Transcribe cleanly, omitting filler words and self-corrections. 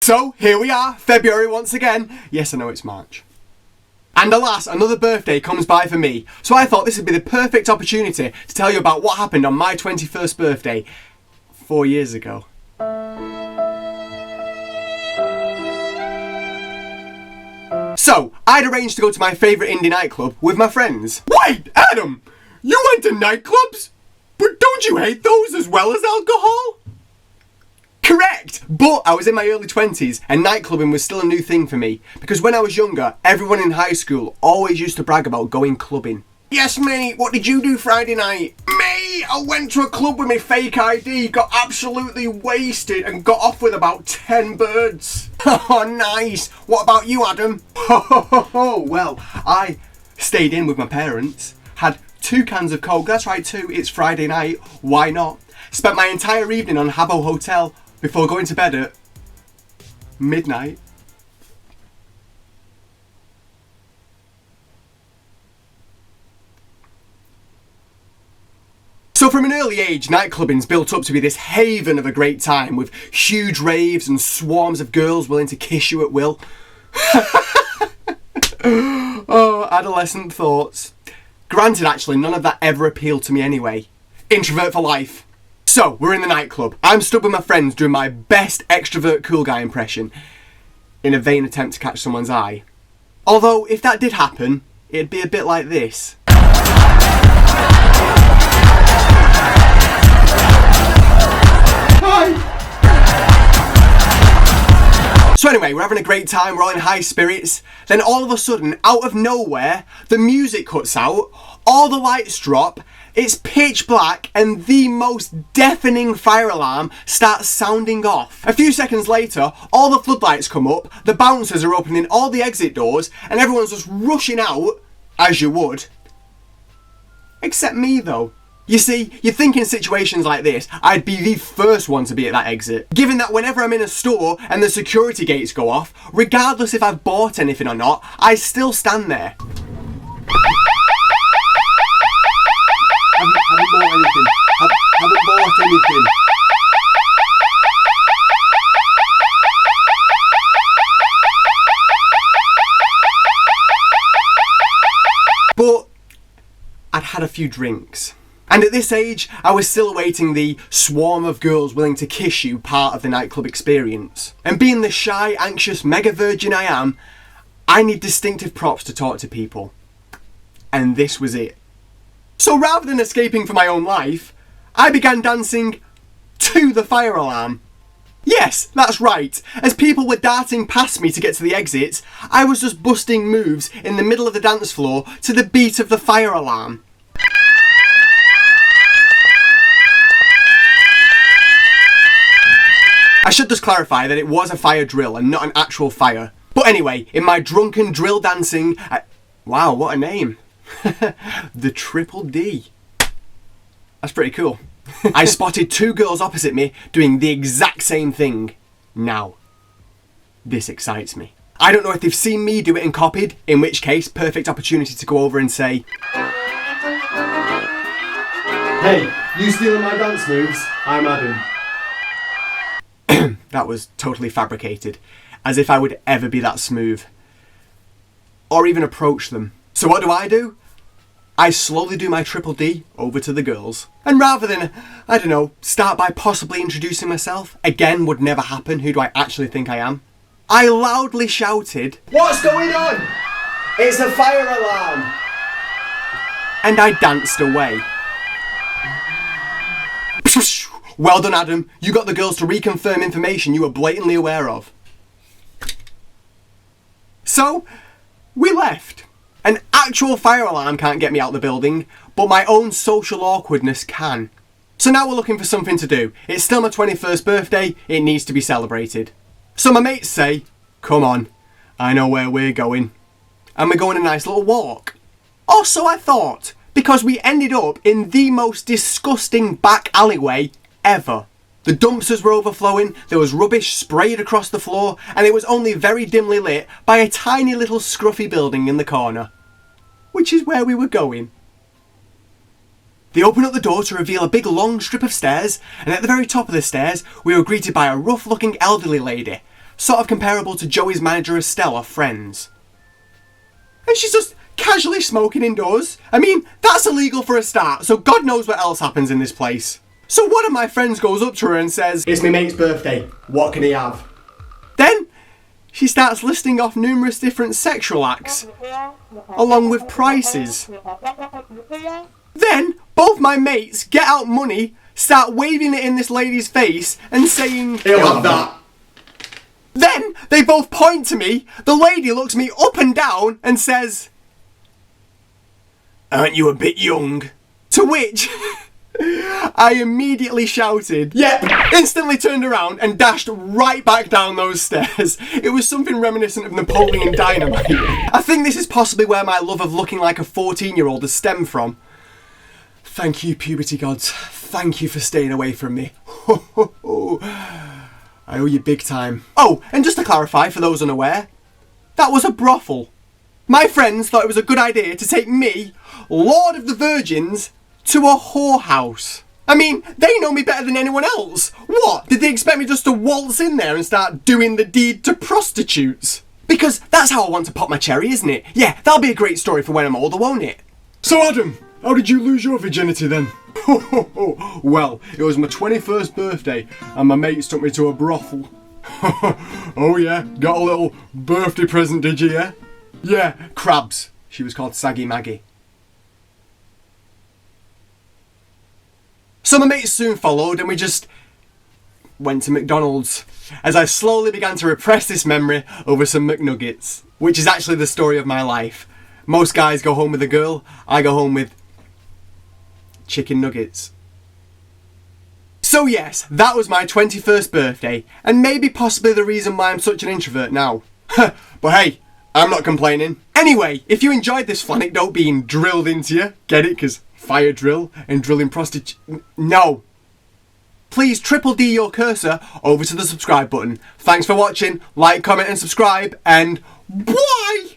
So, here we are, February once again. Yes, I know it's March. And alas, another birthday comes by for me. So I thought this would be the perfect opportunity to tell you about what happened on my 21st birthday 4 years ago. So, I'd arranged to go to my favourite indie nightclub with my friends. Wait, Adam! You went to nightclubs? But don't you hate those as well as alcohol? Correct! But I was in my early 20s and nightclubbing was still a new thing for me. Because when I was younger, everyone in high school always used to brag about going clubbing. Yes mate, what did you do Friday night? Me, I went to a club with my fake ID, got absolutely wasted and got off with about 10 birds. Oh nice! What about you Adam? Well, I stayed in with my parents, had 2 cans of Coke, that's right 2, it's Friday night, why not? Spent my entire evening on Habbo Hotel before going to bed at midnight. So from an early age, nightclubbing's built up to be this haven of a great time with huge raves and swarms of girls willing to kiss you at will. Oh, adolescent thoughts. Granted, actually, none of that ever appealed to me anyway. Introvert for life. So, we're in the nightclub. I'm stood with my friends doing my best extrovert cool guy impression in a vain attempt to catch someone's eye. Although, if that did happen, it'd be a bit like this. So anyway, we're having a great time, we're all in high spirits, then all of a sudden, out of nowhere, the music cuts out, all the lights drop, it's pitch black, and the most deafening fire alarm starts sounding off. A few seconds later, all the floodlights come up, the bouncers are opening all the exit doors, and everyone's just rushing out, as you would. Except me though. You see, you'd think in situations like this, I'd be the first one to be at that exit. Given that whenever I'm in a store and the security gates go off, regardless if I've bought anything or not, I still stand there. Haven't bought anything. Haven't bought anything. But I'd had a few drinks. And at this age, I was still awaiting the swarm of girls willing to kiss you part of the nightclub experience. And being the shy, anxious mega virgin I am, I need distinctive props to talk to people. And this was it. So rather than escaping for my own life, I began dancing to the fire alarm. Yes, that's right. As people were darting past me to get to the exits, I was just busting moves in the middle of the dance floor to the beat of the fire alarm. I should just clarify that it was a fire drill and not an actual fire. But anyway, in my drunken drill dancing, wow, what a name. The Triple D. That's pretty cool. I spotted 2 girls opposite me doing the exact same thing. Now, this excites me. I don't know if they've seen me do it and copied, in which case, perfect opportunity to go over and say, "Hey, you stealing my dance moves? I'm Adam." That was totally fabricated, as if I would ever be that smooth. Or even approach them. So what do? I slowly do my Triple D over to the girls. And rather than, I don't know, start by possibly introducing myself, again would never happen, who do I actually think I am? I loudly shouted, "What's going on? It's a fire alarm!" And I danced away. Well done, Adam. You got the girls to reconfirm information you were blatantly aware of. So, we left. An actual fire alarm can't get me out the building, but my own social awkwardness can. So now we're looking for something to do. It's still my 21st birthday, it needs to be celebrated. So my mates say, "Come on, I know where we're going." And we're going a nice little walk. Or so I thought, because we ended up in the most disgusting back alleyway ever. The dumpsters were overflowing, there was rubbish sprayed across the floor, and it was only very dimly lit by a tiny little scruffy building in the corner. Which is where we were going. They opened up the door to reveal a big long strip of stairs, and at the very top of the stairs we were greeted by a rough looking elderly lady, sort of comparable to Joey's manager Estelle off Friends. And she's just casually smoking indoors. I mean, that's illegal for a start, so God knows what else happens in this place. So one of my friends goes up to her and says, "It's my mate's birthday, what can he have?" Then she starts listing off numerous different sexual acts, along with prices. Then both my mates get out money, start waving it in this lady's face and saying, "He'll have that." Then they both point to me, the lady looks me up and down and says, "Aren't you a bit young?" To which I immediately shouted, "Yep," instantly turned around and dashed right back down those stairs. It was something reminiscent of Napoleon Dynamite. I think this is possibly where my love of looking like a 14-year-old has stemmed from. Thank you, puberty gods. Thank you for staying away from me. I owe you big time. Oh, and just to clarify for those unaware, that was a brothel. My friends thought it was a good idea to take me, Lord of the Virgins, to a whorehouse. I mean, they know me better than anyone else. What? Did they expect me just to waltz in there and start doing the deed to prostitutes? Because that's how I want to pop my cherry, isn't it? Yeah, that'll be a great story for when I'm older, won't it? So Adam, how did you lose your virginity then? Well, it was my 21st birthday and my mates took me to a brothel. Oh yeah, got a little birthday present, did you, yeah? Yeah, Crabs. She was called Saggy Maggie. So my mates soon followed and we just went to McDonald's as I slowly began to repress this memory over some McNuggets, which is actually the story of my life. Most guys go home with a girl, I go home with chicken nuggets. So yes, that was my 21st birthday, and maybe possibly the reason why I'm such an introvert now. But hey, I'm not complaining. Anyway, if you enjoyed this Flanecdote being drilled into you, get it? Because fire drill and drilling no. Please triple D your cursor over to the subscribe button. Thanks for watching, like, comment and subscribe, and bye!